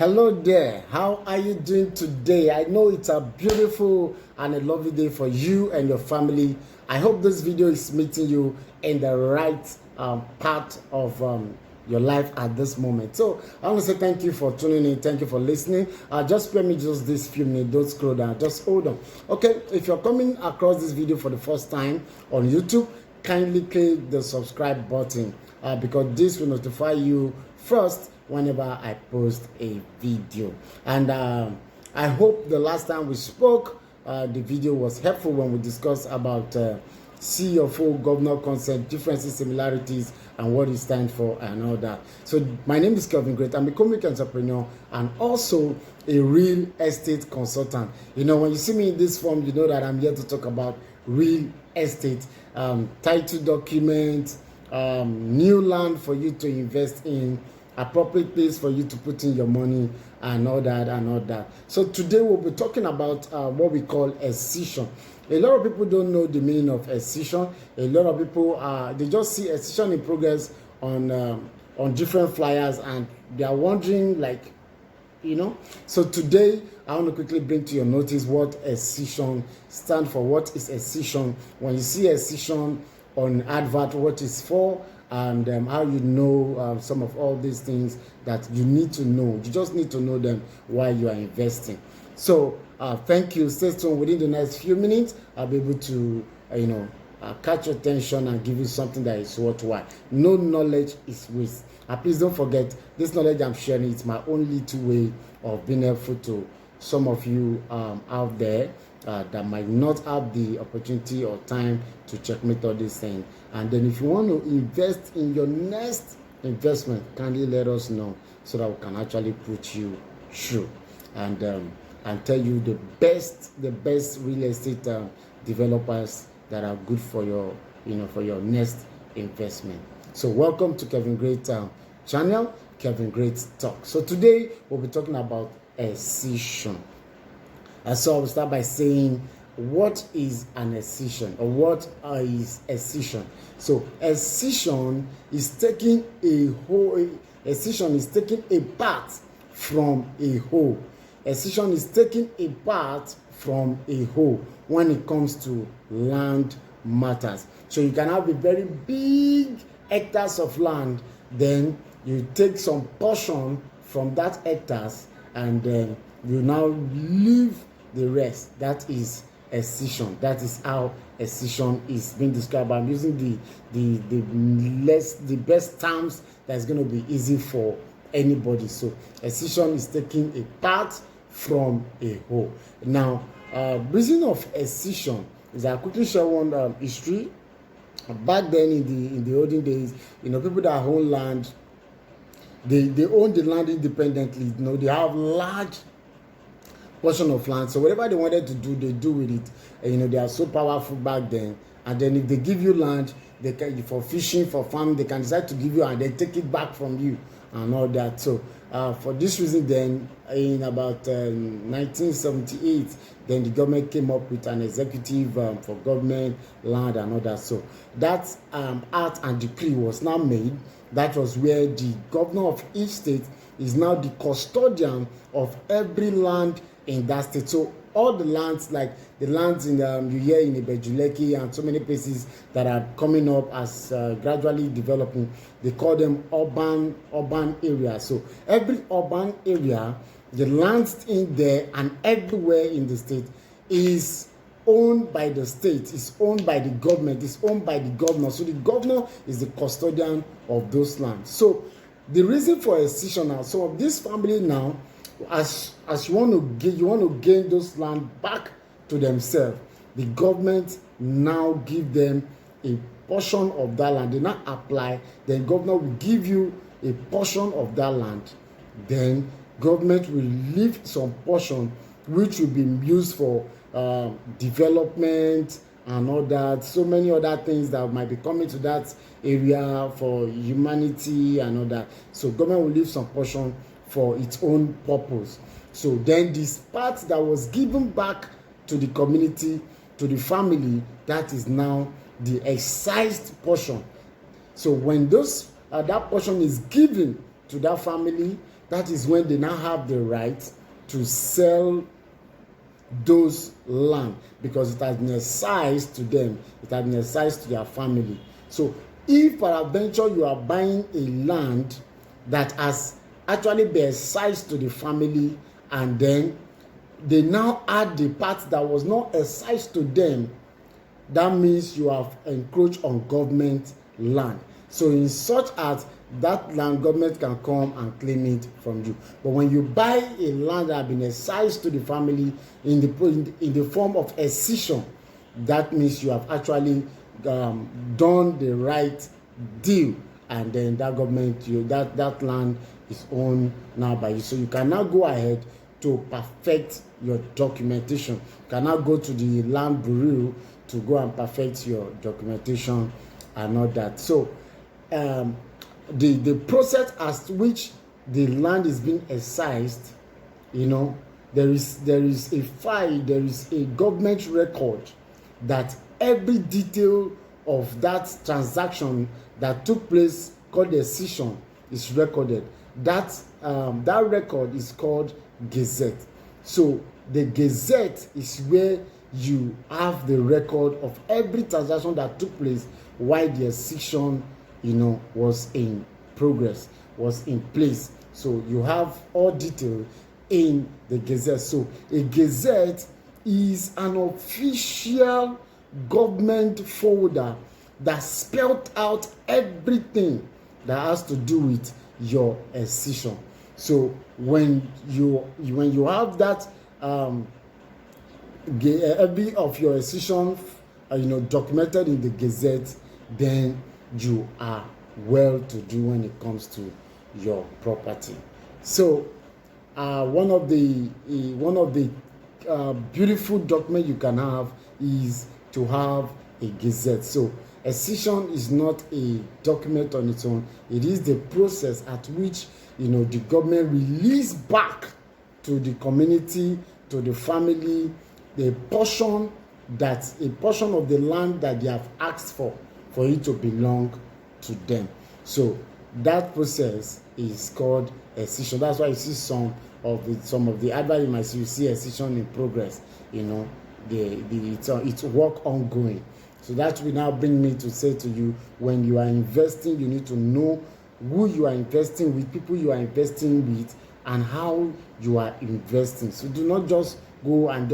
Hello there, how are you doing today? I know it's a beautiful and a lovely day for you and your family. I hope this video is meeting you in the right part of your life at this moment. So I want to say thank you for tuning in, thank you for listening. Just spare me just this few minutes, don't scroll down, just hold on. Okay, if you're coming across this video for the first time on YouTube, kindly click the subscribe button because this will notify you first whenever I post a video. And I hope the last time we spoke, the video was helpful when we discussed about CFO, governor consent, differences, similarities, and what it stands for and all that. So my name is Kelvin Great. I'm a comic entrepreneur and also a real estate consultant. You know, when you see me in this form, you know that I'm here to talk about real estate, title documents, new land for you to invest in, appropriate place for you to put in your money, and all that. So today we'll be talking about what we call excision. A lot of people don't know the meaning of excision. A lot of people they just see excision in progress on different flyers, and they are wondering, like, you know. So today I want to quickly bring to your notice what excision stands for. What is excision? When you see excision on advert, what it's for, and how you know some of all these things that you need to know. You just need to know them while you are investing. So thank you. Stay tuned. Within the next few minutes, I'll be able to catch your attention and give you something that is worthwhile. No knowledge is waste. Please don't forget, this knowledge I'm sharing, it's my only two way of being helpful to some of you out there that might not have the opportunity or time to checkmate all these things. And then if you want to invest in your next investment, kindly let us know so that we can actually put you through and tell you the best real estate developers that are good for your for your next investment. So welcome to Kevin Great channel, Kevin Great Talk. So today we'll be talking about excision. So I will start by saying, what is an excision, or what is excision? So excision is taking a whole. Excision is taking a part from a whole. Excision is taking a part from a whole when it comes to land matters. So you can have a very big hectares of land, then you take some portion from that hectares, and then you now leave the rest. That is excision. That is how excision is being described. I'm using the best terms that's going to be easy for anybody. So excision is taking a part from a whole. Now, reason of excision is, I quickly share one history. Back then in the olden days, people that own land, they own the land independently. They have large portion of land, so whatever they wanted to do, they do with it. They are so powerful back then. And then if they give you land, they can, for fishing, for farming, they can decide to give you and then take it back from you and all that. So for this reason, then in about 1978, then the government came up with an executive for government land and all that. So that act and decree was now made. That was where the governor of each state is now the custodian of every land in that state. So all the lands, like the lands in you hear in Ibejuleki and so many places that are coming up as gradually developing, they call them urban areas. So every urban area, the lands in there and everywhere in the state is owned by the state, is owned by the government, is owned by the governor. So the governor is the custodian of those lands. So the reason for excision now, so this family now, as you want to gain those land back to themselves, the government now give them a portion of that land. They now apply, then governor will give you a portion of that land, then government will leave some portion which will be used for development and all that, so many other things that might be coming to that area for humanity and all that. So government will leave some portion for its own purpose. So then this part that was given back to the community, to the family, that is now the excised portion. So when that portion is given to that family, that is when they now have the right to sell those land, because it has been excised to them, it has been excised to their family. So if peradventure you are buying a land that has actually been excised to the family, and then they now add the part that was not excised to them, that means you have encroached on government land. So in such as that land, government can come and claim it from you. But when you buy a land that has been excised to the family in the form of excision, that means you have actually done the right deal, and then that government, that land is owned now by you. So you can now go ahead to perfect your documentation. You can now go to the land bureau to go and perfect your documentation and all that. So the process as to which the land is being excised, there is a file, there is a government record that every detail of that transaction that took place, called the excision, is recorded. That record is called Gazette. So the Gazette is where you have the record of every transaction that took place while the excision was in progress, was in place. So you have all detail in the Gazette. So a Gazette is an official government folder that spelled out everything that has to do with your excision. So when you have that every of your excision documented in the Gazette, then you are well to do when it comes to your property. So one of the beautiful document you can have is to have a Gazette. So excision is not a document on its own. It is the process at which the government release back to the community, to the family, a portion of the land that they have asked for it to belong to them. So that process is called excision. That's why you see some of the advert you might see, you see excision in progress. It's work ongoing. So that will now bring me to say to you, when you are investing, you need to know who you are investing with, people you are investing with, and how you are investing. So do not just go and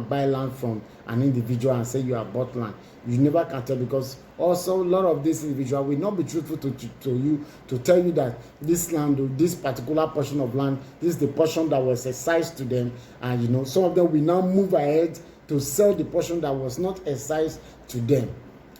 buy land from an individual and say you have bought land. You never can tell, because also a lot of these individuals will not be truthful to you, to tell you that this land, or this particular portion of land, this is the portion that was excised to them, and some of them will now move ahead to sell the portion that was not excised to them.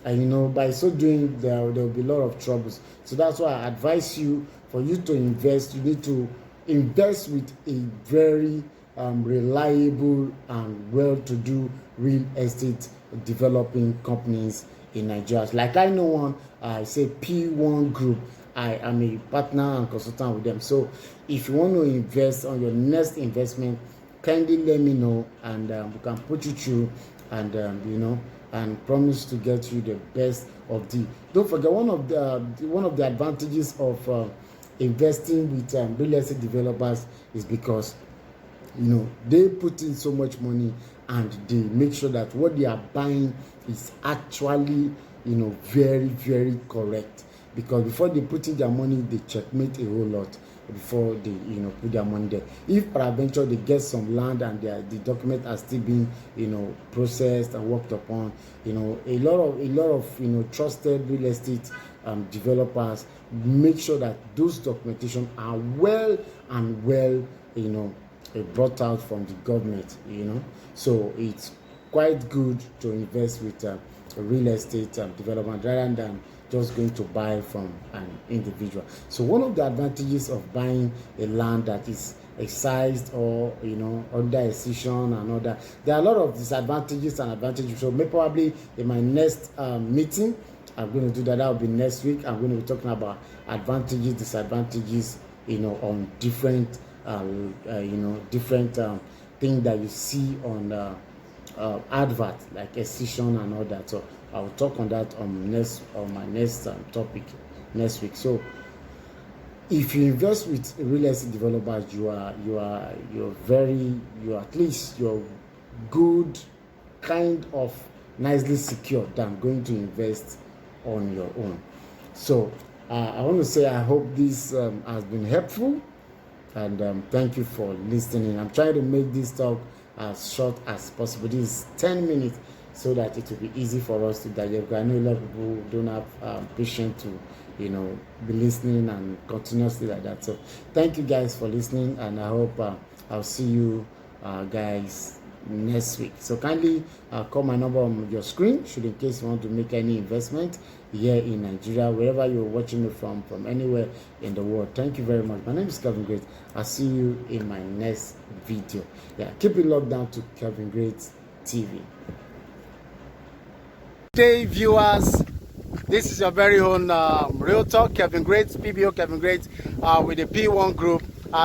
And by so doing, there will be a lot of troubles. So that's why I advise you, for you to invest, you need to invest with a very reliable and well-to-do real estate developing companies in Nigeria. Like I know one, I say P1 Group. I am a partner and consultant with them. So if you want to invest on your next investment, kindly let me know, and we can put you through, and and promise to get you the best of the. Don't forget, one of the advantages of investing with real estate developers is because they put in so much money, and they make sure that what they are buying is actually very, very correct. Because before they put in their money, they checkmate a whole lot before they put their money there. If peradventure they get some land and the document are still being processed and worked upon, a lot of trusted real estate developers make sure that those documentation are well brought out from the government. So it's quite good to invest with real estate development rather than just going to buy from an individual. So one of the advantages of buying a land that is excised or under excision and all that, there are a lot of disadvantages and advantages. So maybe probably in my next meeting, I'm going to do that. That will be next week. I'm going to be talking about advantages, disadvantages, on different different things that you see on advert, like excision and all that. So I'll talk on that on my next topic next week. So if you invest with real estate developers, you're good, kind of nicely secured than going to invest on your own. So I want to say I hope this has been helpful, and thank you for listening. I'm trying to make this talk as short as possible. This is 10 minutes so that it will be easy for us to digest. I know a lot of people don't have patience to be listening and continuously like that. So thank you guys for listening, and I hope I'll see you guys next week. So kindly call my number on your screen should in case you want to make any investment here in Nigeria, wherever you're watching me from anywhere in the world. Thank you very much. My name is Kevin Great. I'll see you in my next video. Yeah, keep it locked down to Kevin Great TV. Hey viewers, this is your very own Real Talk Kevin Great, PBO Kevin Great with the P1 Group.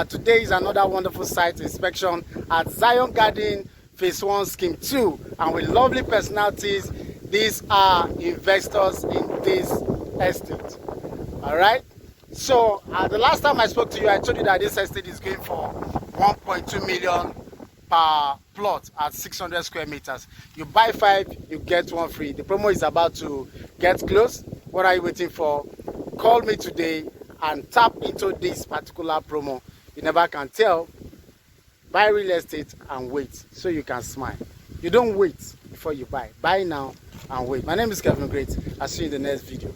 Today is another wonderful site inspection at Zion Garden Phase 1 Scheme 2, and with lovely personalities. These are investors in this estate. All right. So the last time I spoke to you, I told you that this estate is going for 1.2 million per plot at 600 square meters. You buy 5, you get 1 free. The promo is about to get close. What are you waiting for? Call me today and tap into this particular promo. You never can tell. Buy real estate and wait so you can smile. You don't wait before you buy. Buy now and wait. My name is Kevin Great. I'll see you in the next video.